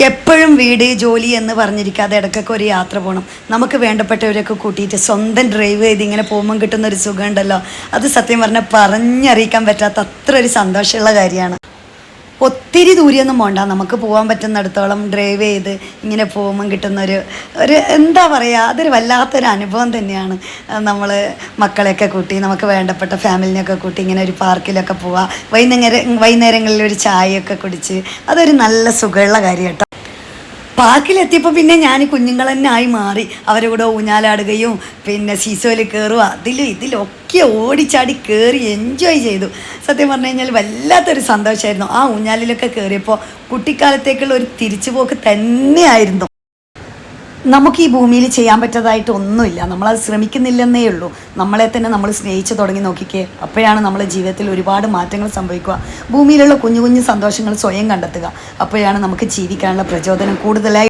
എപ്പോഴും വീട് ജോലി എന്ന് പറഞ്ഞിരിക്കാതെ ഇടയ്ക്കൊക്കെ ഒരു യാത്ര പോകണം. നമുക്ക് വേണ്ടപ്പെട്ടവരൊക്കെ കൂട്ടിയിട്ട് സ്വന്തം ഡ്രൈവ് ചെയ്ത് ഇങ്ങനെ പോകുമ്പം കിട്ടുന്ന ഒരു സുഖമുണ്ടല്ലോ, അത് സത്യം പറഞ്ഞാൽ പറഞ്ഞറിയിക്കാൻ പറ്റാത്ത അത്ര ഒരു സന്തോഷമുള്ള കാര്യമാണ്. ഒത്തിരി ദൂരെയൊന്നും പോകണ്ട, നമുക്ക് പോകാൻ പറ്റുന്നിടത്തോളം ഡ്രൈവ് ചെയ്ത് ഇങ്ങനെ പോകുമ്പം കിട്ടുന്നൊരു ഒരു എന്താ പറയുക, അതൊരു വല്ലാത്തൊരു അനുഭവം തന്നെയാണ്. നമ്മൾ മക്കളെയൊക്കെ കൂട്ടി നമുക്ക് വേണ്ടപ്പെട്ട ഫാമിലിനെയൊക്കെ കൂട്ടി ഇങ്ങനെ ഒരു പാർക്കിലൊക്കെ പോവുക, വൈകുന്നേരങ്ങളിൽ ഒരു ചായയൊക്കെ കുടിച്ച്, അതൊരു നല്ല സുഖമുള്ള കാര്യം കേട്ടോ. പാർക്കിലെത്തിയപ്പോൾ പിന്നെ ഞാൻ കുഞ്ഞുങ്ങൾ തന്നെ ആയി മാറി. അവരുടെ കൂടെ ഊഞ്ഞാലാടുകയും പിന്നെ സീസോയിൽ കയറുക, ഇതിലൊക്കെ ഓടിച്ചാടി കയറി എൻജോയ് ചെയ്തു. സത്യം പറഞ്ഞു കഴിഞ്ഞാൽ വല്ലാത്തൊരു സന്തോഷമായിരുന്നു. ആ ഊഞ്ഞാലിലൊക്കെ കയറിയപ്പോൾ കുട്ടിക്കാലത്തേക്കുള്ള ഒരു തിരിച്ചുപോക്ക് തന്നെയായിരുന്നു. നമുക്ക് ഈ ഭൂമിയിൽ ചെയ്യാൻ പറ്റാതായിട്ട് ഒന്നുമില്ല, നമ്മളത് ശ്രമിക്കുന്നില്ലെന്നേ ഉള്ളൂ. നമ്മളെ തന്നെ നമ്മൾ സ്നേഹിച്ച് തുടങ്ങി നോക്കിക്കേ, അപ്പോഴാണ് നമ്മുടെ ജീവിതത്തിൽ ഒരുപാട് മാറ്റങ്ങൾ സംഭവിക്കുക. ഭൂമിയിലുള്ള കുഞ്ഞു കുഞ്ഞു സന്തോഷങ്ങൾ സ്വയം കണ്ടെത്തുക, അപ്പോഴാണ് നമുക്ക് ജീവിക്കാനുള്ള പ്രചോദനം കൂടുതലായി